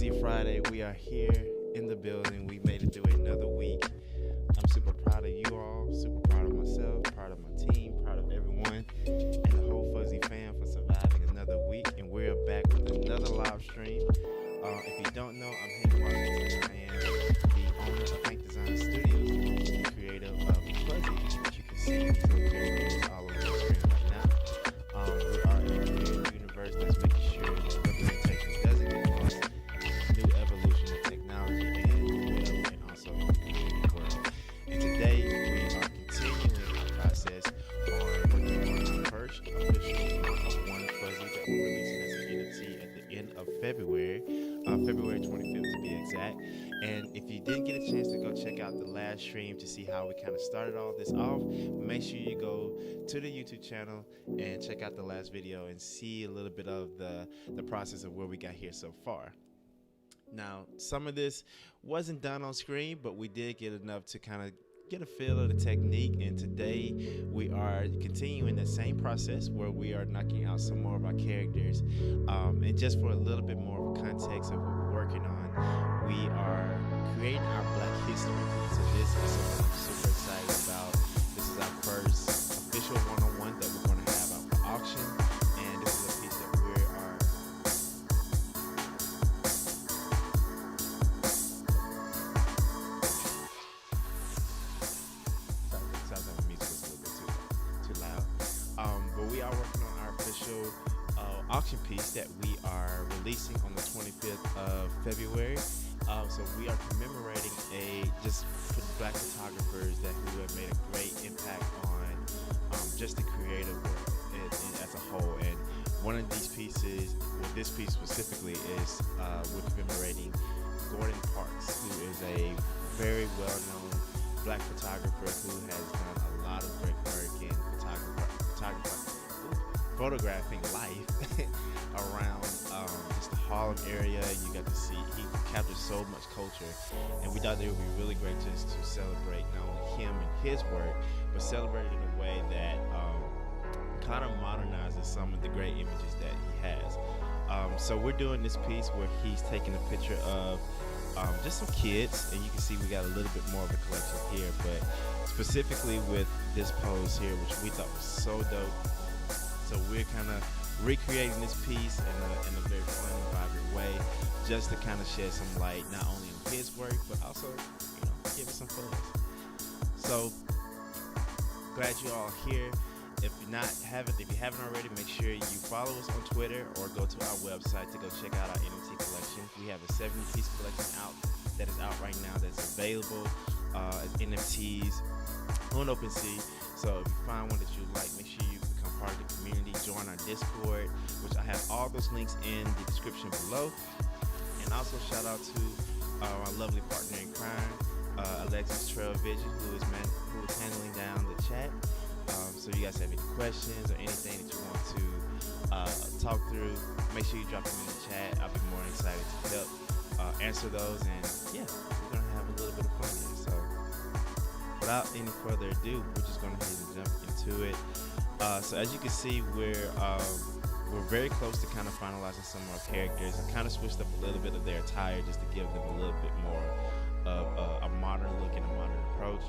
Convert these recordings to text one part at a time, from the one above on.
Fuzzy Friday. We are here in the building. We made it through another week. I'm super proud of you all, super proud of myself, proud of my team, proud of everyone, and the whole Fuzzy fam for surviving another week. And we're back with another live stream. If you don't know, I'm Hank Martin. I am the owner of Hank Design Studios, the creator of Fuzzy, which you can see these little characters all over the screen right now. We are a creative universe that's making sure that representation doesn't get lost. New evolution of technology and also the world. And today we are continuing our process on working on our first official one Fuzzy that we're releasing as an NFT at the end of February, February 25th to be exact. And if you didn't get a chance to go check out the last stream to see how we kind of started all this off, make sure you go to the YouTube channel and check out the last video and see a little bit of the process of where we got here so far. Now, some of this wasn't done on screen, but we did get enough to kind of get a feel of the technique. And today we are continuing the same process where we are knocking out some more of our characters. And just for a little bit more of a context of what we're working on, we are creating our Black History piece. So this is something I'm super excited about. This is our first official one-on-one that we're going to have out for auction. And this is a piece that we are sounds like the music is a little bit too loud. But we are working on our official auction piece that we are releasing on the 25th of February. So we are commemorating just Black photographers who have made a great impact on just the creative world and as a whole. And one of these pieces, well, this piece specifically is we're commemorating Gordon Parks, who is a very well-known Black photographer who has done a lot of great work in photographing life around just the Harlem area. You got to see he captured so much culture, and we thought it would be really great just to celebrate not only him and his work, but celebrate it in a way that kind of modernizes some of the great images that he has. So we're doing this piece where he's taking a picture of just some kids, and you can see we got a little bit more of a collection here, but specifically with this pose here, which we thought was so dope. So we're kind of recreating this piece in a very fun and vibrant way, just to kind of shed some light not only on his work, but also, give it some fun. So glad you all here. If you haven't already, make sure you follow us on Twitter or go to our website to go check out our NFT collection. We have a 70-piece collection that is out right now that's available as NFTs on OpenSea. So if you find one that you like, make sure you become part of the community, join our Discord, which I have all those links in the description below. And also shout out to our lovely partner in crime, Alexis Trail Vision, who is handling down the chat. So if you guys have any questions or anything that you want to talk through, make sure you drop them in the chat. I'll be more than excited to help answer those. And yeah, we're going to have a little bit of fun here. So without any further ado, we're just going to jump into it. So as you can see, we're very close to kind of finalizing some of our characters and kind of switched up a little bit of their attire just to give them a little bit more of a modern look and a modern approach.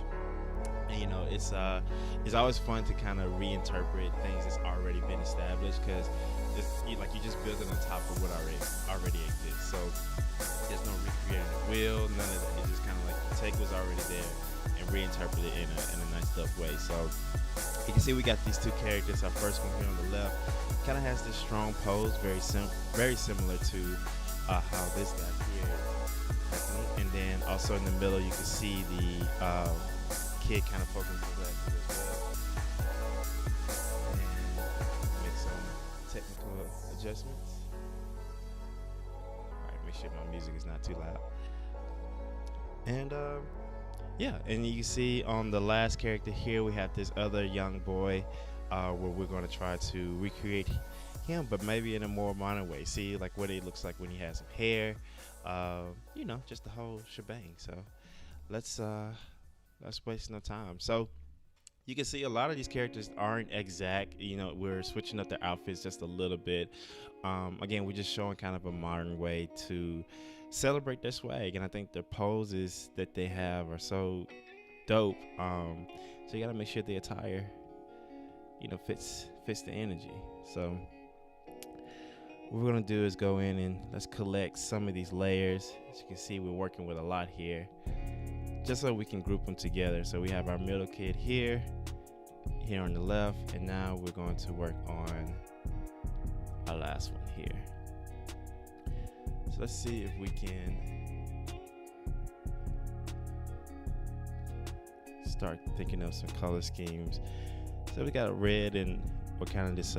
And it's always fun to kind of reinterpret things that's already been established, because you just build it on top of what already exists. So there's no recreating the wheel, none of that. It's just kind of like take what's already there and reinterpret it in a nice dope way. So you can see we got these two characters. Our first one here on the left kind of has this strong pose, very similar to how this guy here. And then also in the middle, you can see the kid kind of focusing the glasses as well. And make some technical adjustments. All right, make sure my music is not too loud. And yeah, and you can see on the last character here, we have this other young boy where we're going to try to recreate him, but maybe in a more modern way. See like what he looks like when he has some hair, just the whole shebang. So let's waste no time. So you can see a lot of these characters aren't exact. We're switching up their outfits just a little bit. Again, we're just showing kind of a modern way to celebrate their swag. And I think their poses that they have are so dope. So you gotta make sure the attire, fits the energy. So what we're gonna do is go in and let's collect some of these layers. As you can see, we're working with a lot here, just so we can group them together. So we have our middle kid here on the left, and now we're going to work on our last one here. So let's see if we can start thinking of some color schemes. So we got a red and what kind of this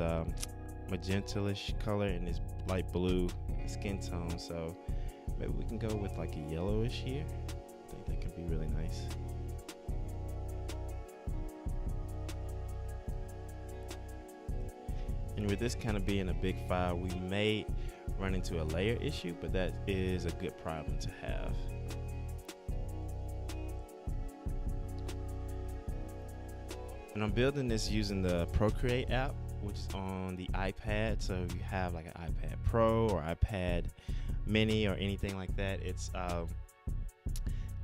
magenta-ish color and this light blue skin tone. So maybe we can go with like a yellowish here. I think that could be really nice. And with this kind of being a big file, we may run into a layer issue, but that is a good problem to have. And I'm building this using the Procreate app, which is on the iPad. So if you have like an iPad Pro or iPad Mini or anything like that,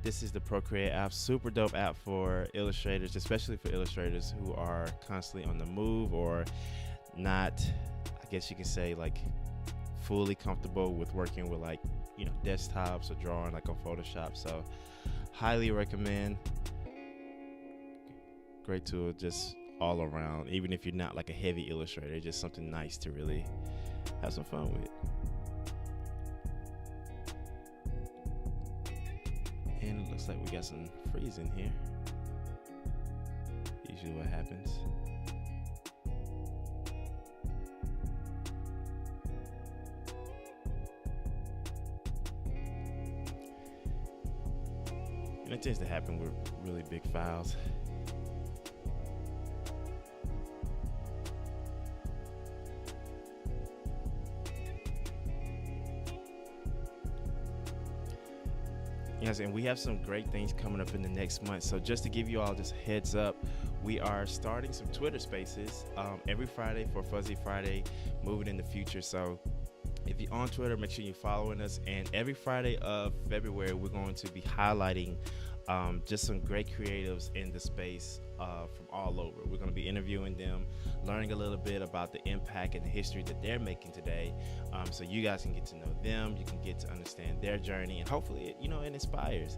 this is the Procreate app. Super dope app for illustrators, especially for illustrators who are constantly on the move or not, I guess you can say, like fully comfortable with working with like, desktops or drawing like on Photoshop. So highly recommend. Great tool just all around, even if you're not like a heavy illustrator, just something nice to really have some fun with. And it looks like we got some freeze in here. Usually what happens. And it tends to happen with really big files. Yes, and we have some great things coming up in the next month. So just to give you all just a heads up, we are starting some Twitter Spaces every Friday for Fuzzy Friday, moving in the future. So if you're on Twitter, make sure you're following us. And every Friday of February, we're going to be highlighting just some great creatives in the space from all over. We're going to be interviewing them, learning a little bit about the impact and the history that they're making today, so you guys can get to know them, you can get to understand their journey, and hopefully it inspires.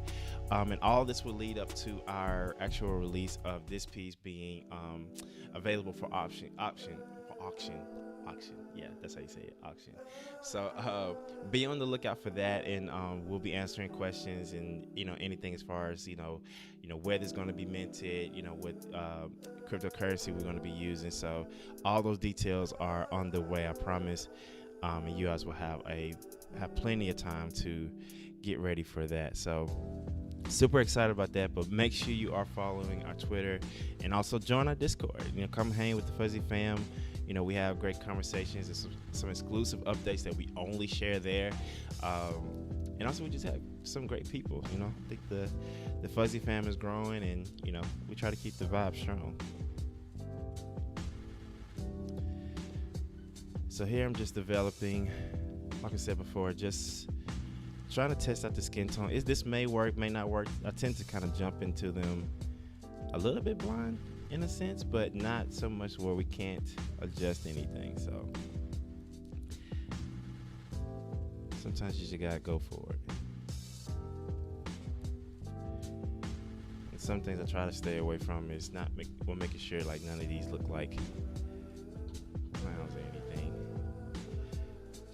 And all this will lead up to our actual release of this piece being available for auction. Yeah, that's how you say it, auction. So be on the lookout for that, and we'll be answering questions and anything as far as where it's going to be minted, what cryptocurrency we're going to be using. So all those details are on the way, I promise. And you guys will have plenty of time to get ready for that. So super excited about that, but make sure you are following our Twitter and also join our Discord. Come hang with the Fuzzy fam. We have great conversations and some exclusive updates that we only share there. And also we just have some great people. I think the Fuzzy fam is growing, and we try to keep the vibe strong. So here I'm just developing, like I said before, just trying to test out the skin tone. This may work, may not work. I tend to kind of jump into them a little bit blind in a sense, but not so much where we can't adjust anything. So sometimes you just gotta go for it. And some things I try to stay away from is making sure like none of these look like clowns or anything.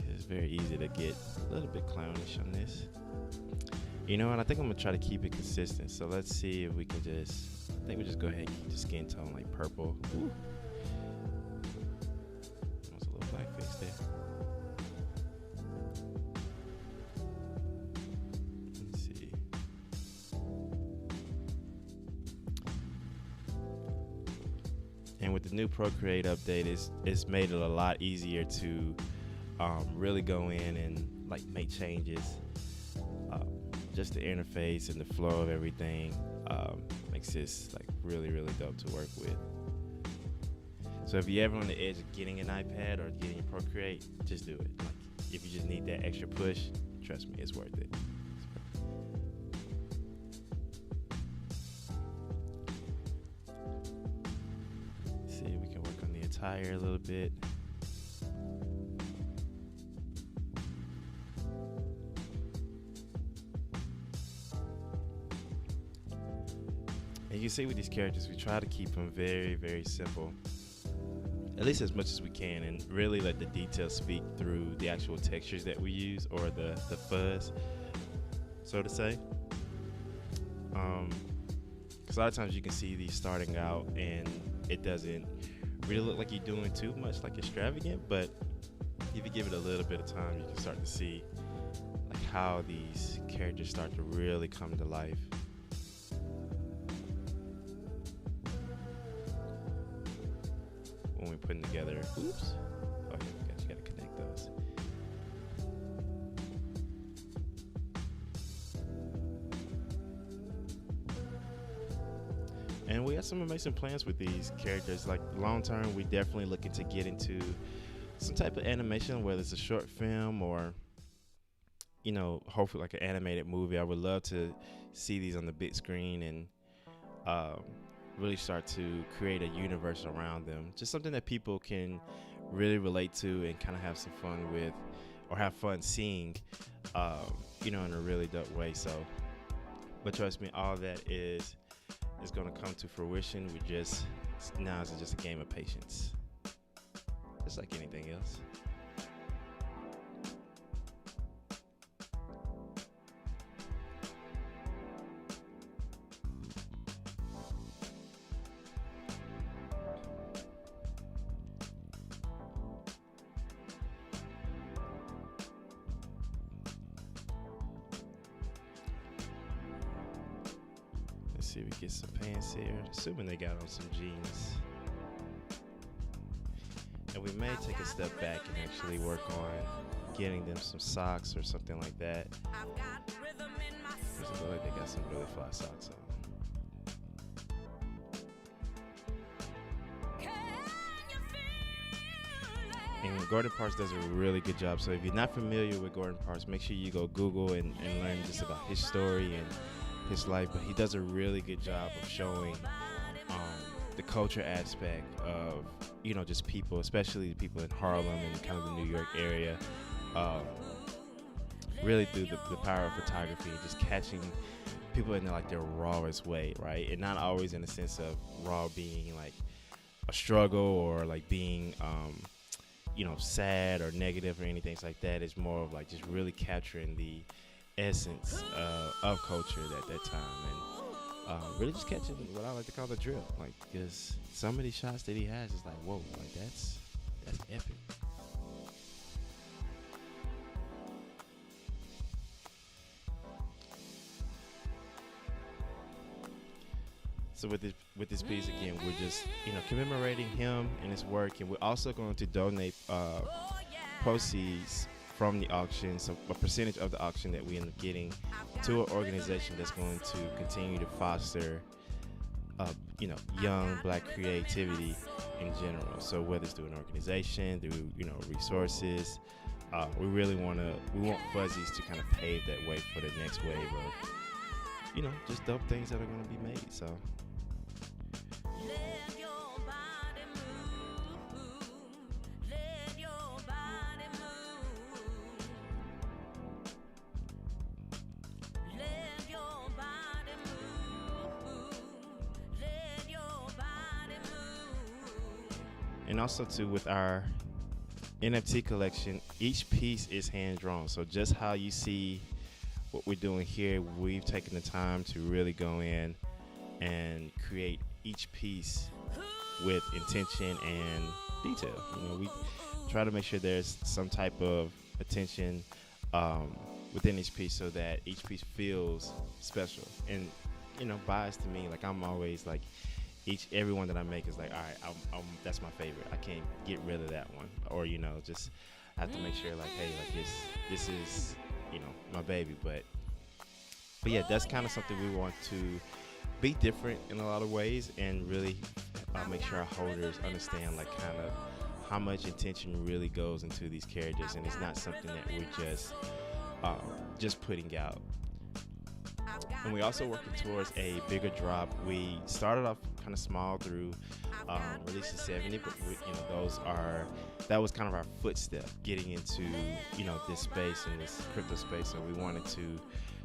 It's very easy to get a little bit clownish on this. And I think I'm gonna try to keep it consistent. So let's see if we can I think we just go ahead and keep the skin tone like purple. Ooh. Almost a little blackface there. Let's see. And with the new Procreate update, it's made it a lot easier to really go in and like make changes. Just the interface and the flow of everything makes this like really, really dope to work with. So if you're ever on the edge of getting an iPad or getting a Procreate, just do it. Like if you just need that extra push, Trust me, it's worth it. Let's see, we can work on the attire a little bit. And you can see with these characters, we try to keep them very, very simple, at least as much as we can, and really let the details speak through the actual textures that we use, or the fuzz, so to say. Because a lot of times you can see these starting out and it doesn't really look like you're doing too much like extravagant, but if you give it a little bit of time, you can start to see like how these characters start to really come to life. When we're putting together, oops, oh yeah, you gotta connect those. And we got some amazing plans with these characters. Like long term, we definitely looking to get into some type of animation, whether it's a short film or, you know, hopefully like an animated movie. I would love to see these on the big screen and really start to create a universe around them. Just something that people can really relate to and kind of have some fun with, or have fun seeing, you know, in a really dope way. So, but trust me, all that is going to come to fruition. Now it's just a game of patience, just like anything else. Let's see, we get some pants here, assuming they got on some jeans. And we may take a step back and actually work on getting them some socks or something like that. Because I feel like they got some really fly socks on. And Gordon Parks does a really good job. So if you're not familiar with Gordon Parks, make sure you go Google and learn just about his story and his life. But he does a really good job of showing the culture aspect of, you know, just people, especially the people in Harlem and kind of the New York area, really through the power of photography and just catching people in like their rawest way, right? And not always in the sense of raw being like a struggle or like being you know, sad or negative or anything like that. It's more of like just really capturing the essence of culture at that time, and really just catching what I like to call the drill. Like, because some of these shots that he has is like, whoa, like that's epic. So with this piece again, we're just, you know, commemorating him and his work, and we're also going to donate proceeds from the auction, so a percentage of the auction that we end up getting, to an organization that's going to continue to foster, you know, young Black creativity in general. So whether it's through an organization, through, you know, resources, we want Fuzzies to kind of pave that way for the next wave of, you know, just dope things that are going to be made. So. And also too, with our NFT collection, each piece is hand drawn. So just how you see what we're doing here, we've taken the time to really go in and create each piece with intention and detail. You know, we try to make sure there's some type of attention within each piece, so that each piece feels special. And, you know, biased to me, like I'm always like, every one that I make is like, all right, I'm that's my favorite. I can't get rid of that one, or, you know, just have to make sure like, hey, like this is, you know, my baby. But yeah, that's kind of something we want to be different in a lot of ways, and really make sure our holders understand like kind of how much intention really goes into these characters, and it's not something that we're just just putting out. And we also working towards a bigger drop. We started off kind of small through releasing 70, but that was kind of our footstep getting into this space and this crypto space. So we wanted to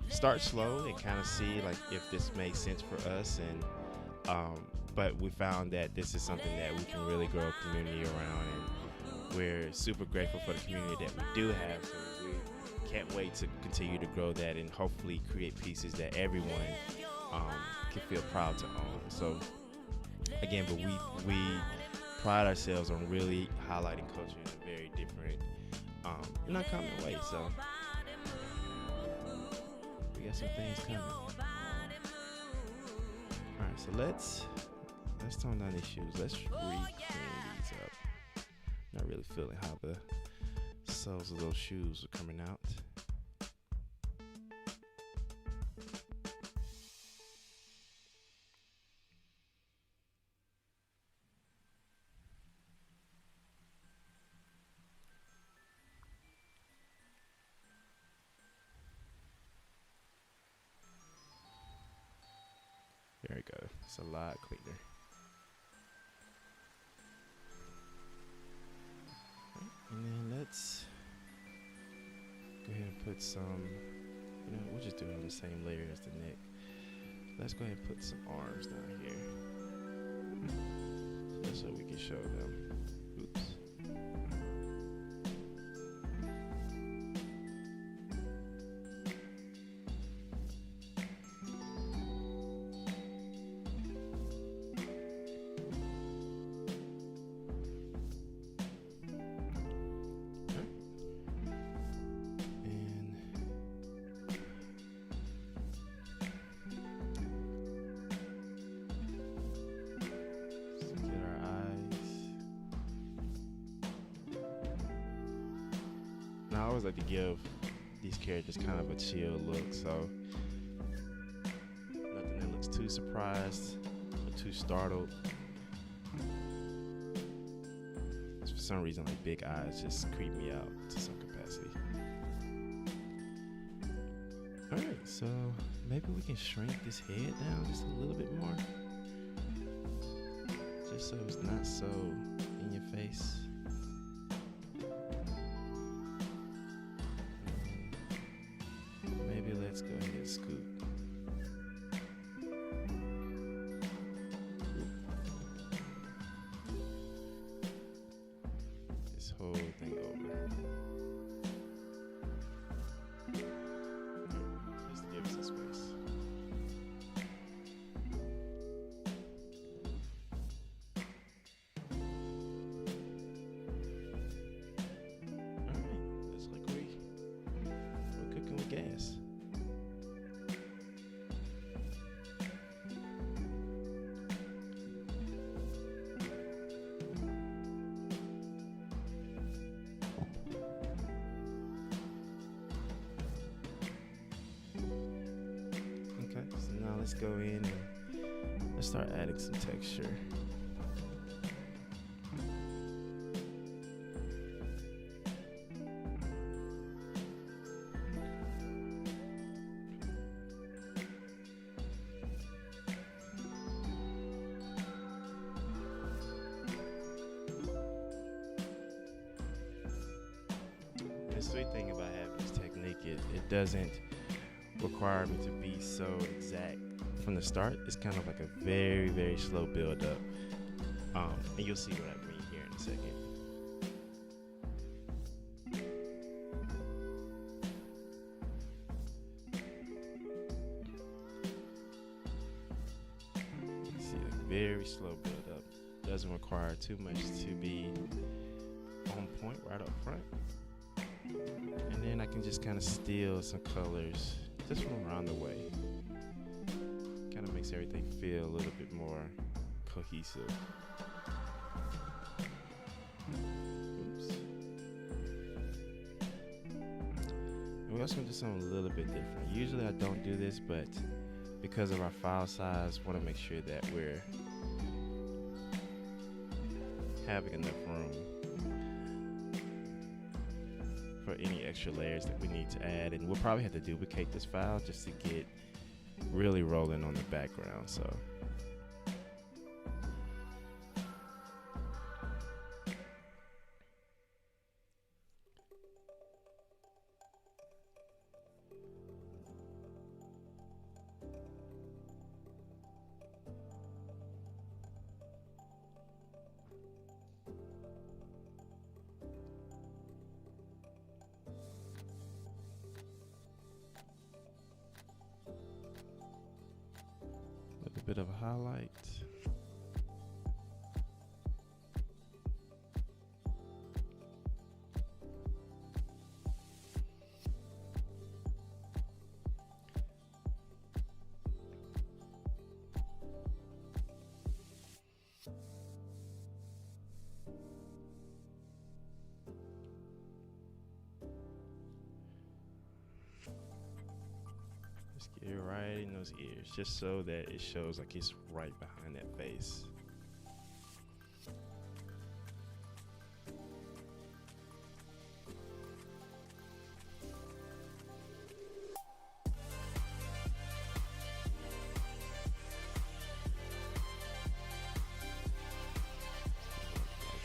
start slow and kind of see like if this makes sense for us, and but we found that this is something that we can really grow a community around, and we're super grateful for the community that we do have. So we can't wait to continue to grow that and hopefully create pieces that everyone can feel proud to own. So again, but we pride ourselves on really highlighting culture in a very different and uncommon way. So we got some things coming. Alright, so let's tone down these shoes. Let's re-clean these up. Not really feeling how the soles of those shoes are coming out. There we go. It's a lot cleaner. And then let's go ahead and put some, we'll just do it on the same layer as the neck. Let's go ahead and put some arms down here, just so we can show them. Oops. I always like to give these characters kind of a chill look, so nothing that looks too surprised or too startled. For some reason, like big eyes just creep me out to some capacity. Alright, so maybe we can shrink this head down just a little bit more, just so it's not so in your face. Let's go ahead and scoot. This whole thing over. Just to give us some space. Alright, looks like we're cooking with gas. So now let's go in and let's start adding some texture. The sweet thing about having this technique is it doesn't require me to be so exact from the start. It's kind of like a very, very slow build up, and you'll see what I mean here in a second. See, a very slow build up. Doesn't require too much to be on point right up front, and then I can just kind of steal some colors just from around the way. Kind of makes everything feel a little bit more cohesive. Oops. And we also want to do something a little bit different. Usually I don't do this, but because of our file size, I want to make sure that we're having enough room for any extra layers that we need to add, and we'll probably have to duplicate this file just to get really rolling on the background. So a bit of a highlight. Just get it right in those ears, just so that it shows like it's right behind that face.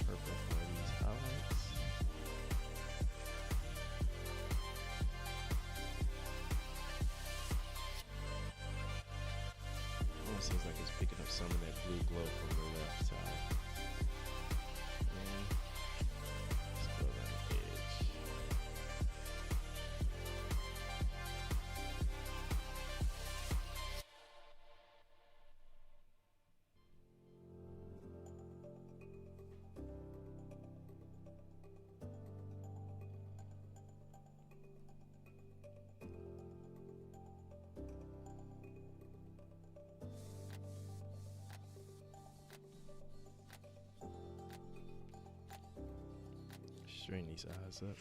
Purple for these highlights. Almost seems like it's picking up some of that blue glow from the left side. And let's go around the edge. Straighten these eyes up.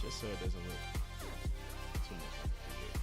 Just so it doesn't look too much like a figure.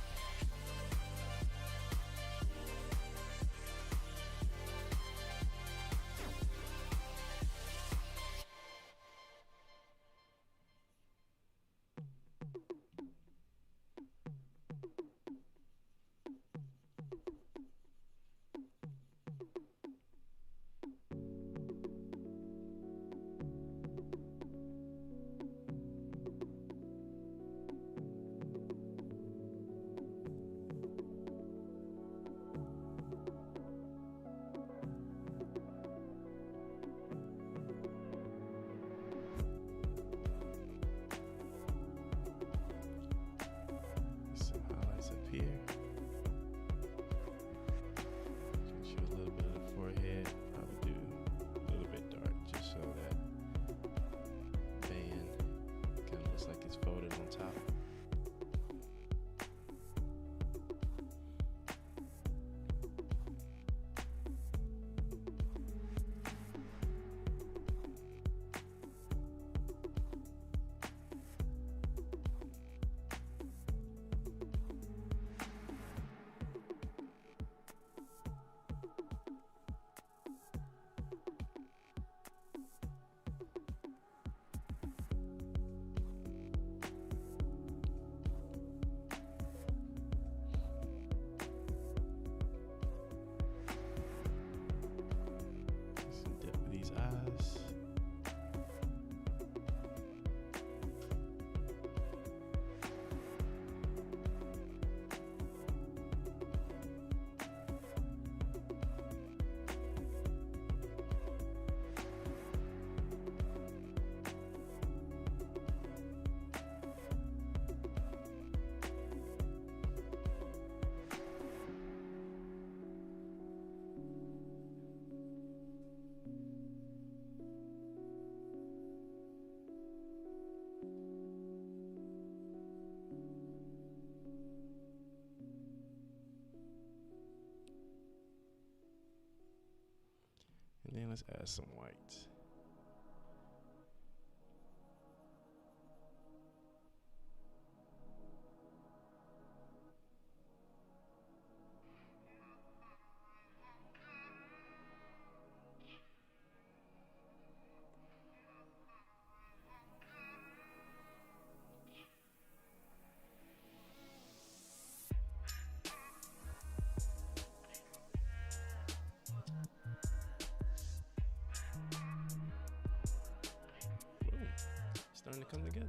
Then let's add some white. Starting to come together.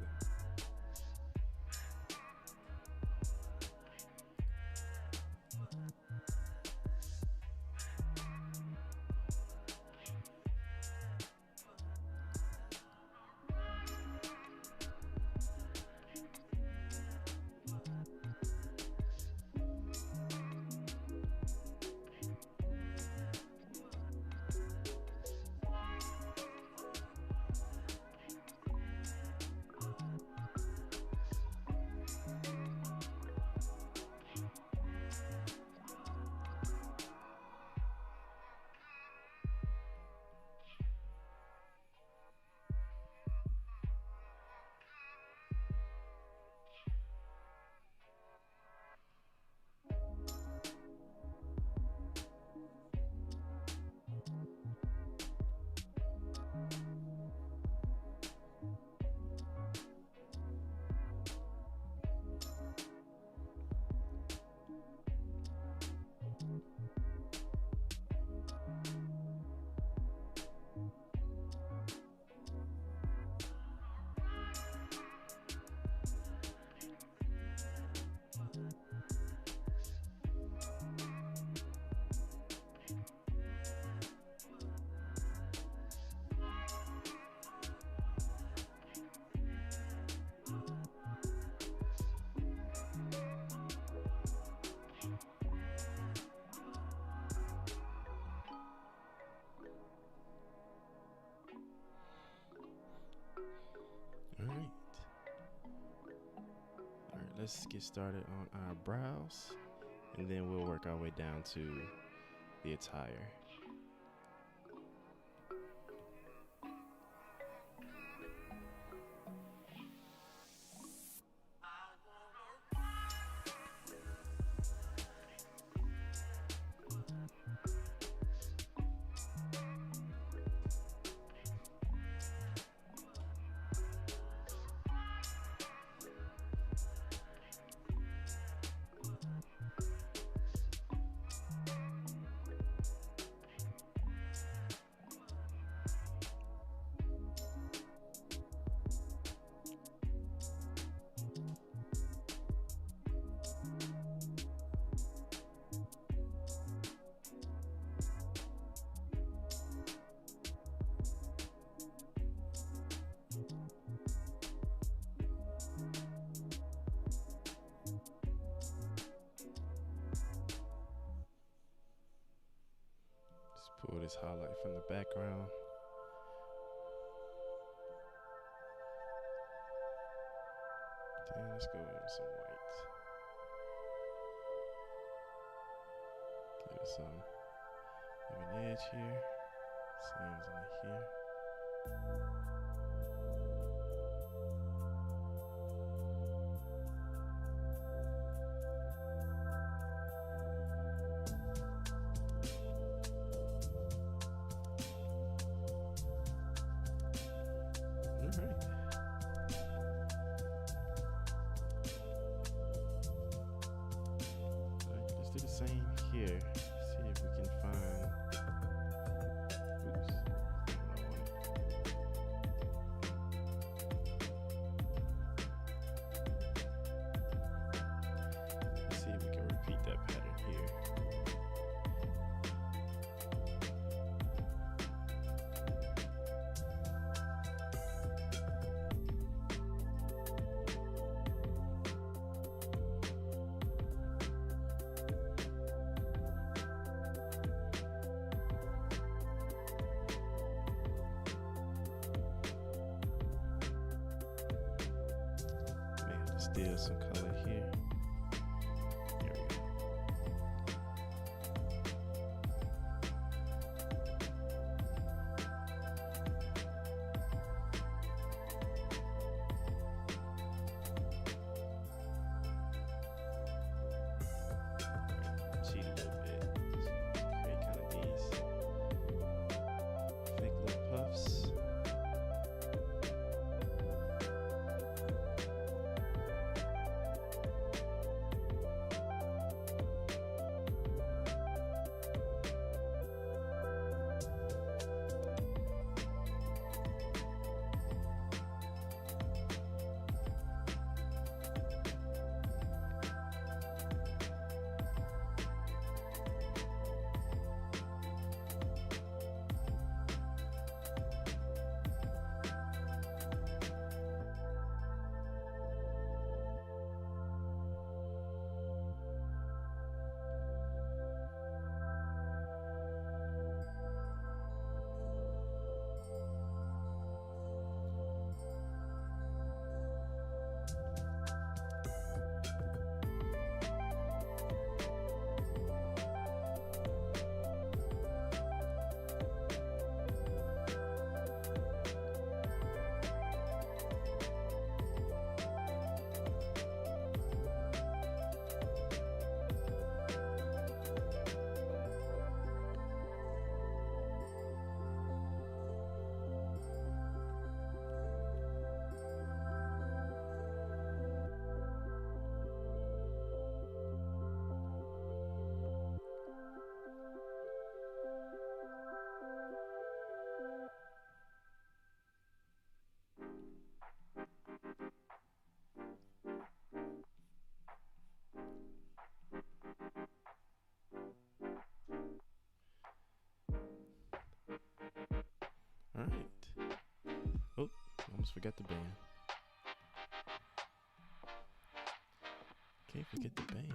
All right, let's get started on our brows, and then we'll work our way down to the attire. Pull this highlight from the background. Then let's go in with some white. Give it some of an edge here. Same as in here. Same here. See if we can find. Oops. Let's see if we can repeat that pattern here. Still some color here. There we go. almost forgot the band. Can't forget the band.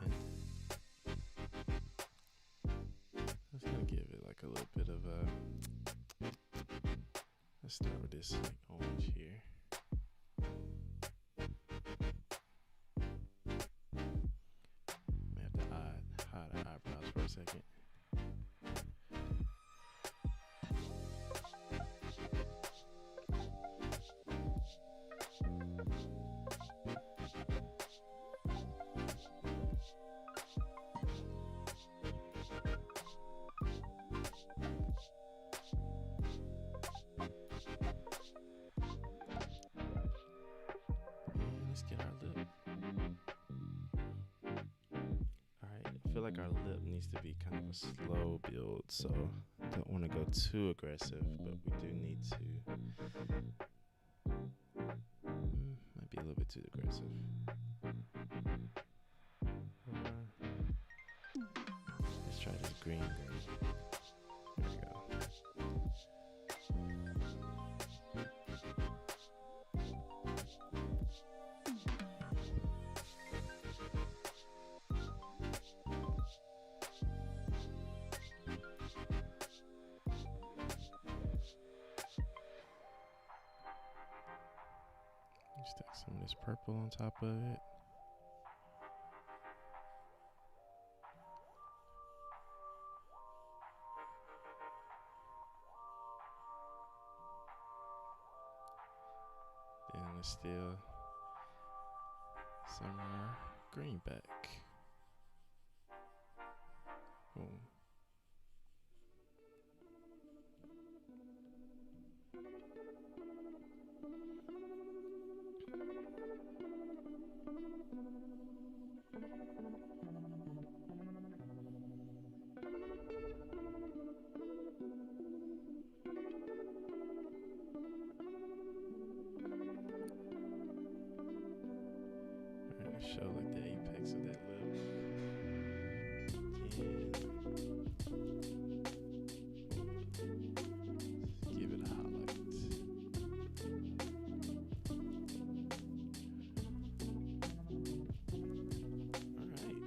Let's gonna give it like a little bit of a. Let's start with this like orange here. May have to hide the eyebrows for a second. Let's get our lip. Alright, I feel like our lip needs to be kind of a slow build, so I don't want to go too aggressive, but we do need to. Might be a little bit too aggressive. Let's try this green. There we go. Stack some of this purple on top of it. Then let's steal some more green back. Boom. Show like the apex of that lip. And give it a highlight. Alright.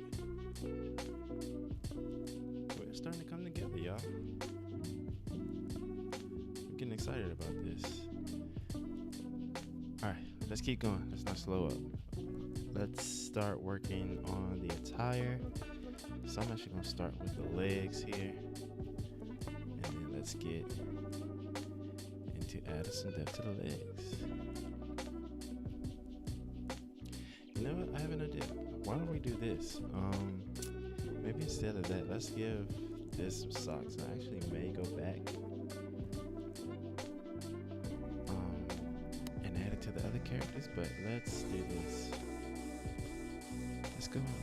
We're starting to come together, y'all. I'm getting excited about this. Alright, let's keep going. Let's not slow up. Let's start working on the attire. So I'm actually going to start with the legs here. And then let's get into adding some depth to the legs. You know what? I have an idea. Why don't we do this? Maybe instead of that, let's give this some socks. I actually may go back and add it to the other characters, but let's do this.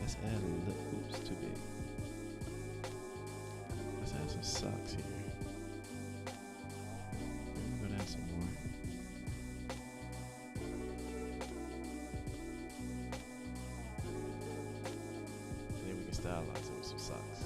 Let's add a little, oops, too big. Let's add some socks here. I'm gonna add some more. And then we can stylize it with some socks.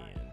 band.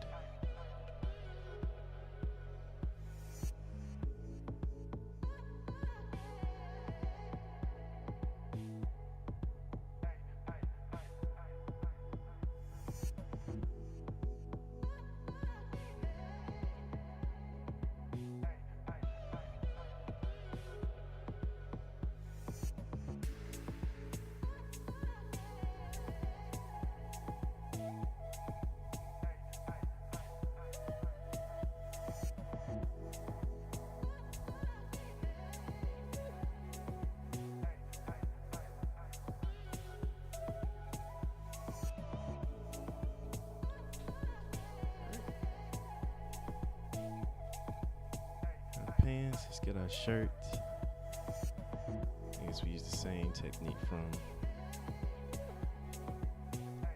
Pants, let's get our shirt. I guess we use the same technique from,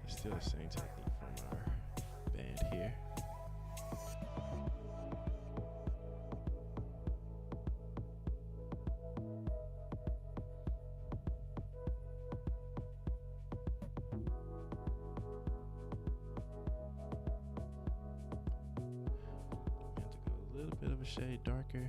it's still the same technique from our band here. We have to go a little bit of a shade darker.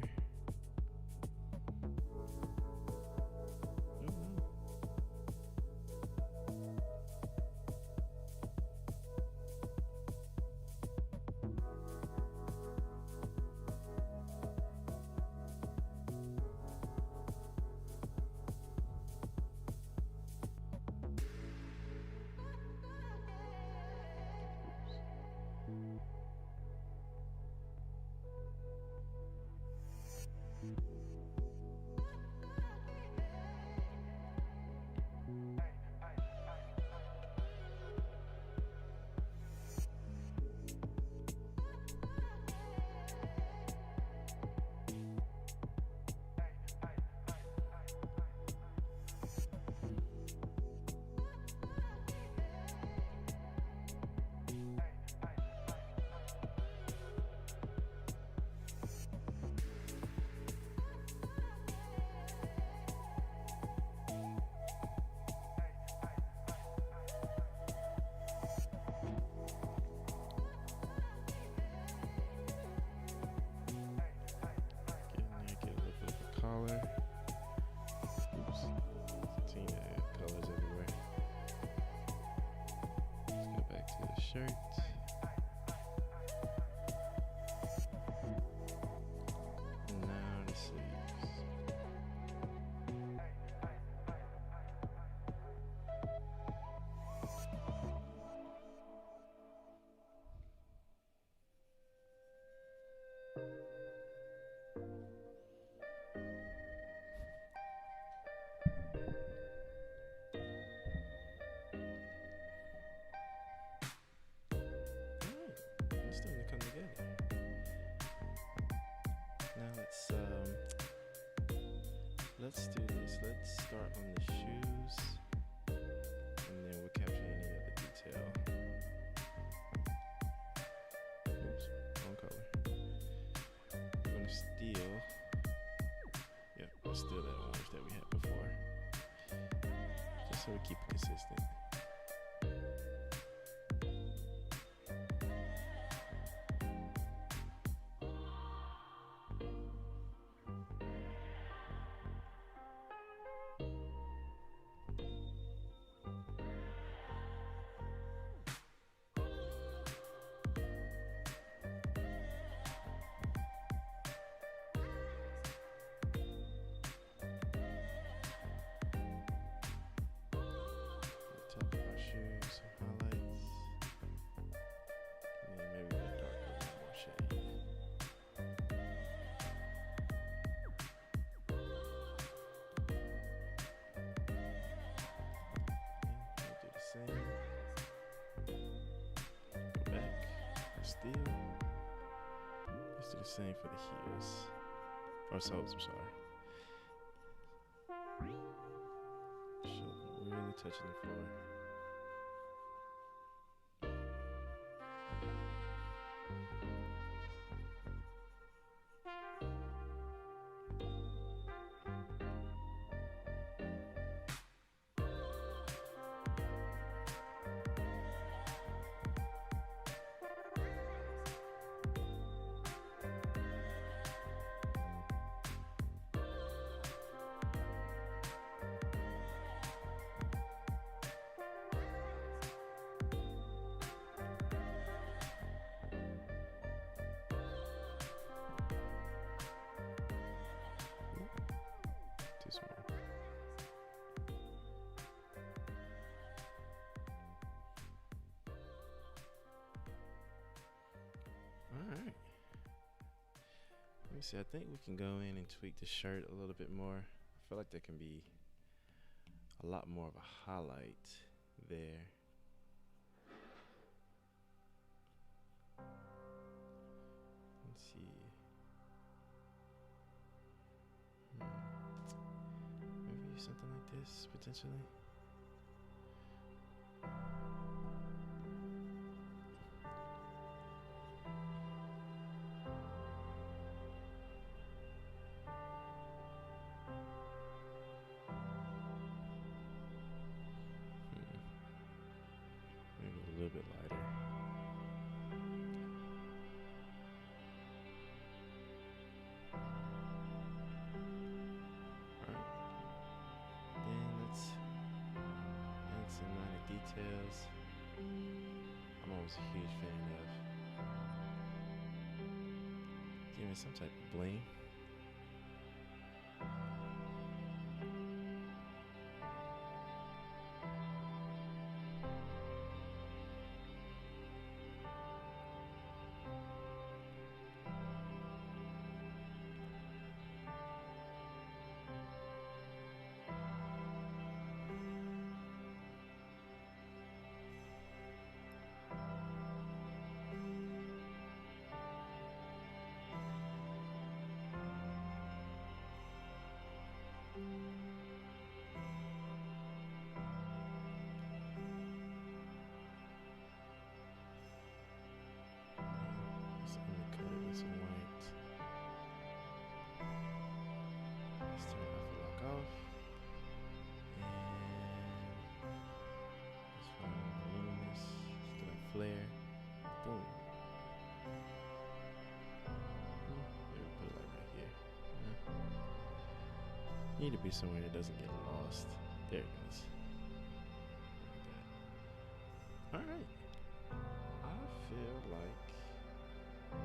Collar. Oops. Continue to add colors everywhere. Let's go back to the shirt. And now the sleeves. It's starting to come together. Now let's do this. Let's start on the shoes, and then we'll capture any other detail. Oops, wrong color. I'm gonna steal. Yep, we'll steal that orange that we had before, just so we keep it consistent. Top of our shoes, some highlights, and then maybe we'll darken a little more shade. And we'll do the same. Go back, steal. Let's do the same for the heels, or soles, I'm sorry. Really touching the floor. right. Let me see. I think we can go in and tweak the shirt a little bit more. I feel like there can be a lot more of a highlight there. Let's see. Maybe something like this potentially. Maybe a little bit lighter. Alright. Then let's add some minor details. I'm always a huge fan of giving some type of bling. Just gonna cut it with some white. Let's turn off the lock off. And let's find luminous. Let's do a flare. Boom. Maybe put it like right here. Need to be somewhere that doesn't get lost. There it goes. Like that. Alright. I feel like, let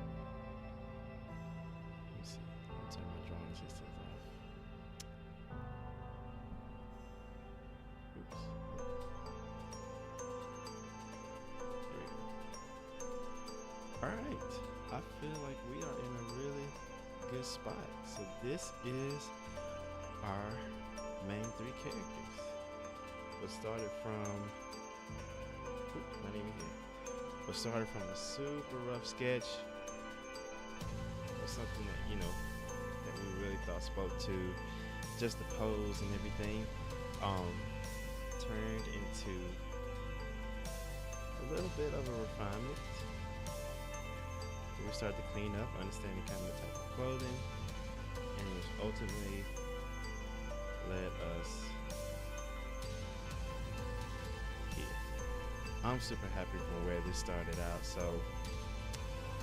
me see. Let me turn my drawing assistance off. Oops. There we go. Alright. I feel like we are in a really good spot. So this is our main three characters. What started from, not even here. What started from a super rough sketch, or something that, you know, that we really thought spoke to just the pose and everything, turned into a little bit of a refinement. We started to clean up, understanding kind of the type of clothing, and which ultimately led us here. I'm super happy for where this started out. So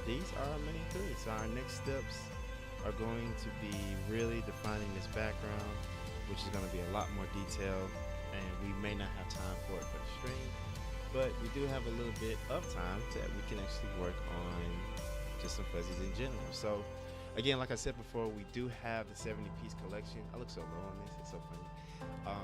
these are our main three. So our next steps are going to be really defining this background, which is going to be a lot more detailed, and we may not have time for it for the stream, but we do have a little bit of time that we can actually work on just some fuzzies in general. So again, like I said before, we do have the 70-piece collection. I look so low on this, it's so funny.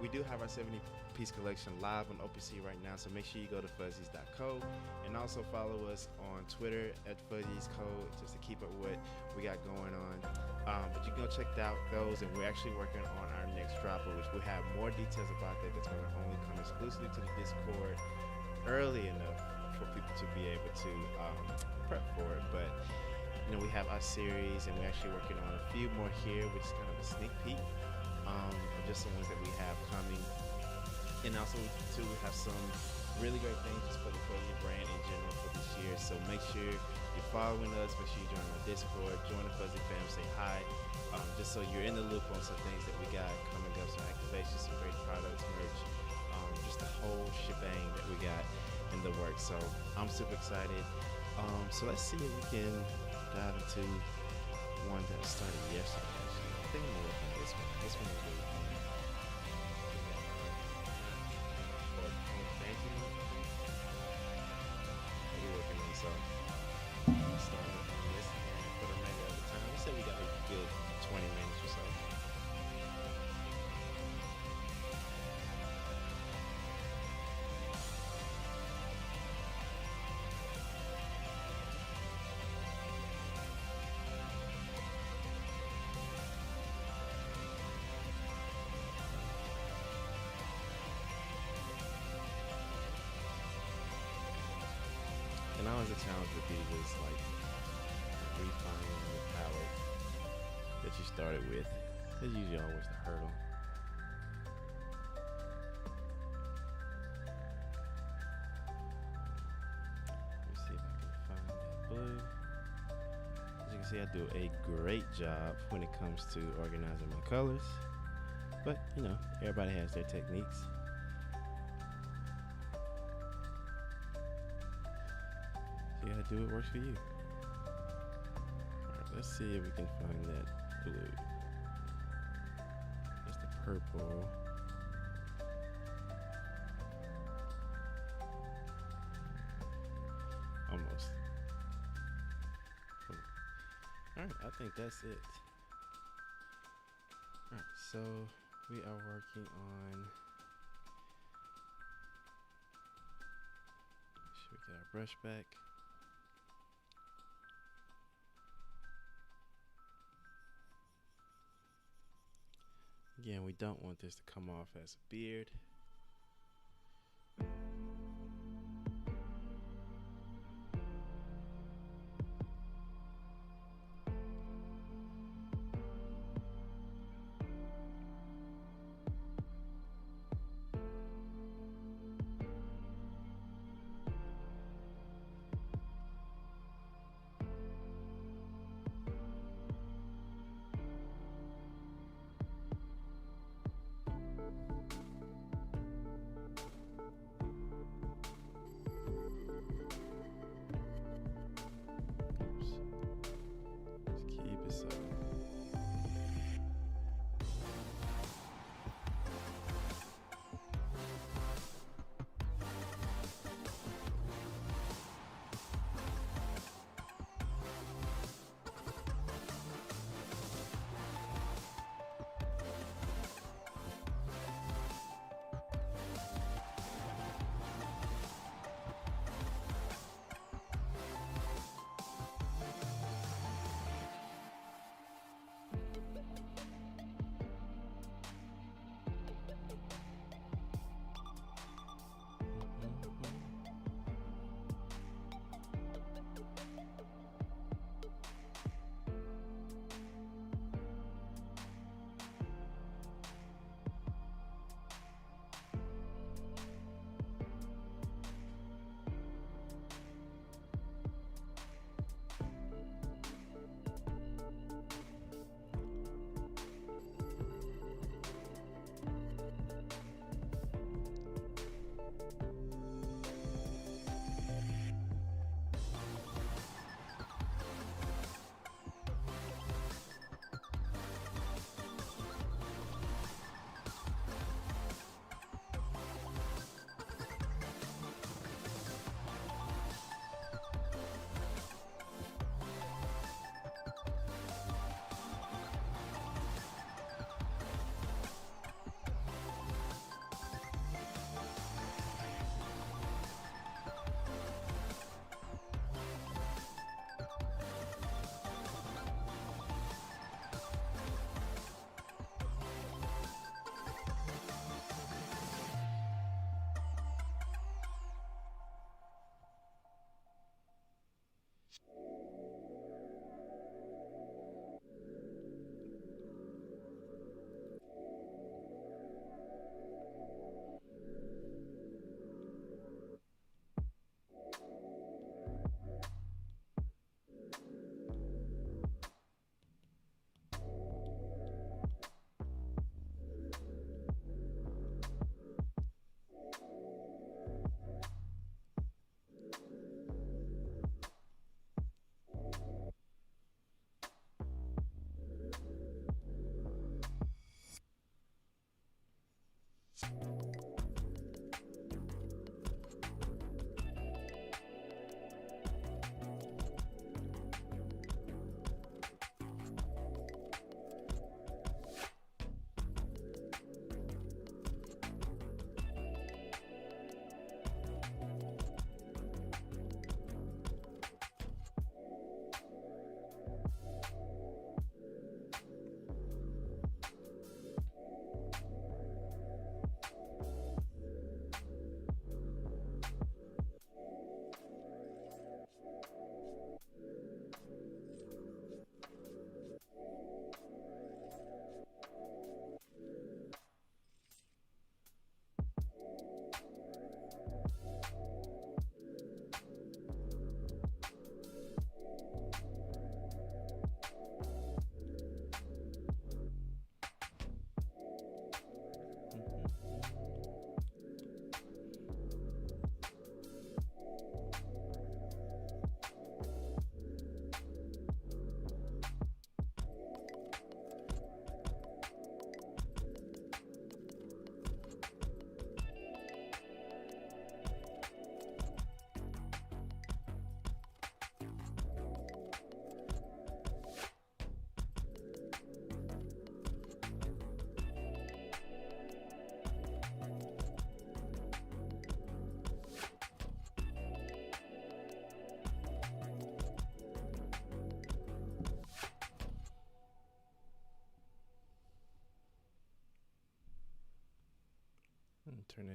We do have our 70-piece collection live on OpenSea right now, so make sure you go to Fuzzies.co and also follow us on Twitter at FuzziesCo just to keep up with what we got going on. But you can go check out those, and we're actually working on our next dropper, which we'll have more details about that. That's going to only come exclusively to the Discord early enough for people to be able to prep for it. But you know, we have our series, and we're actually working on a few more here, which is kind of a sneak peek of just the ones that we have coming. And also, too, we have some really great things just for the Fuzzy brand in general for this year. So make sure you're following us, make sure you join our Discord, join the Fuzzy fam, say hi, just so you're in the loop on some things that we got coming up, some activations, some great products, merch, just the whole shebang that we got in the works. So I'm super excited. So let's see if we can dive into one that started yesterday. Actually, I think I'm gonna work on this one. This one will be working on. So let's start working on this and put a maybe over time. We said we got a good 20 minutes or so. challenge would be just like refining the palette that you started with. That's usually always the hurdle. Let me see if I can find that blue. As you can see, I do a great job when it comes to organizing my colors. But, you know, everybody has their techniques. So you gotta do what works for you. Alright, let's see if we can find that blue. That's the purple. Almost. Alright, I think that's it. Alright, so we are working on. Should we get our brush back? Again, we don't want this to come off as a beard.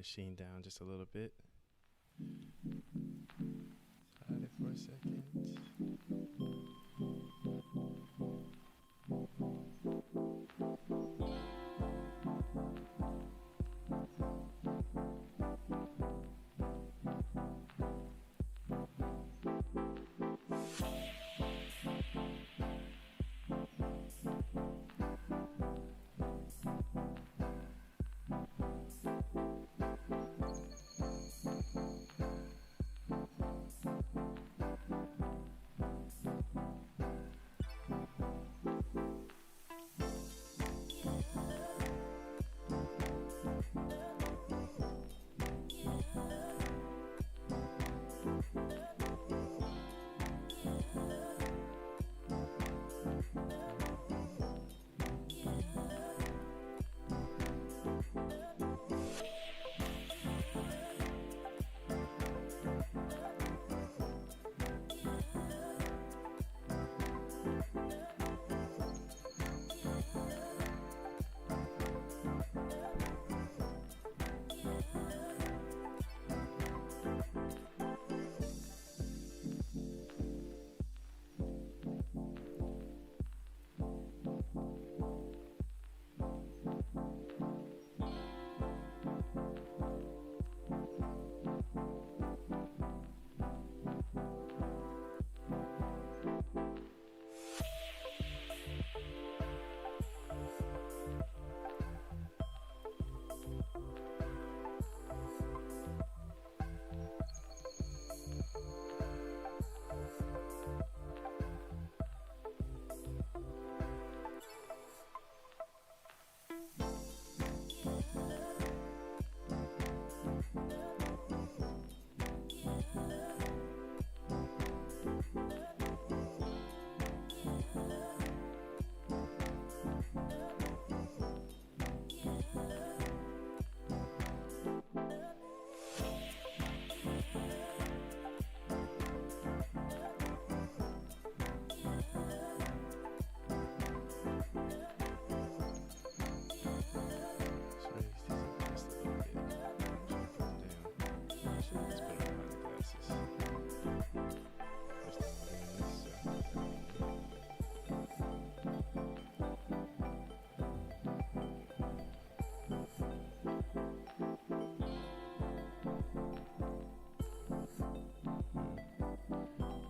machine down just a little bit. Hide it for a second.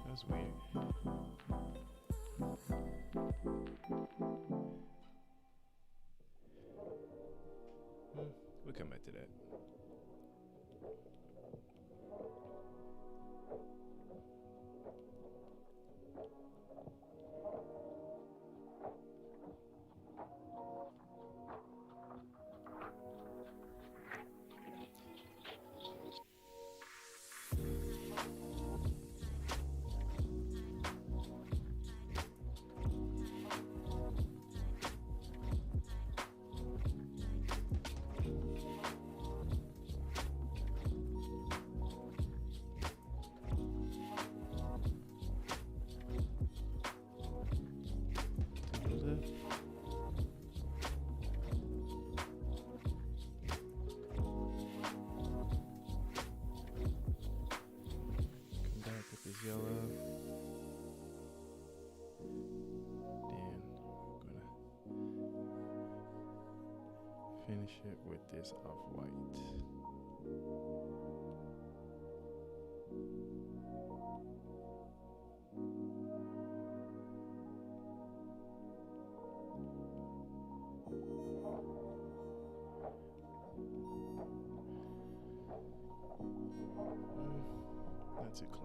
That's weird. We'll come back to that. Yellow. Then I'm gonna finish it with this off-white. Not too clean.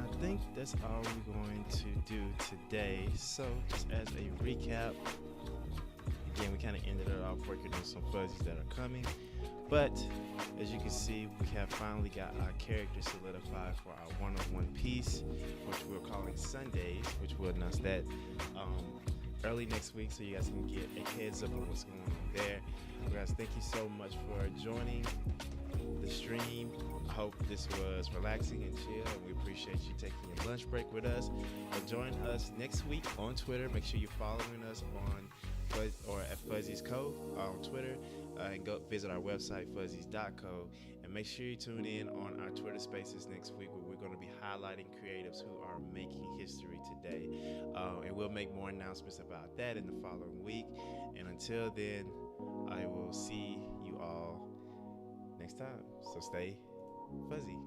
I think that's all we're going to do today. So just as a recap, again, we kind of ended it off working on some fuzzies that are coming, but as you can see, we have finally got our character solidified for our one-on-one piece, which we're calling Sundays, which we'll announce that early next week, so you guys can get a heads up on what's going on there. Guys, thank you so much for joining the stream. I hope this was relaxing and chill, and we appreciate you taking your lunch break with us. Join us next week on Twitter. Make sure you're following us on at Fuzzies Co on Twitter, and go visit our website Fuzzies.co, and make sure you tune in on our Twitter Spaces next week, where we're going to be highlighting creatives who are making history today, and we'll make more announcements about that in the following week. And until then, I will see you all next time. So stay fuzzy.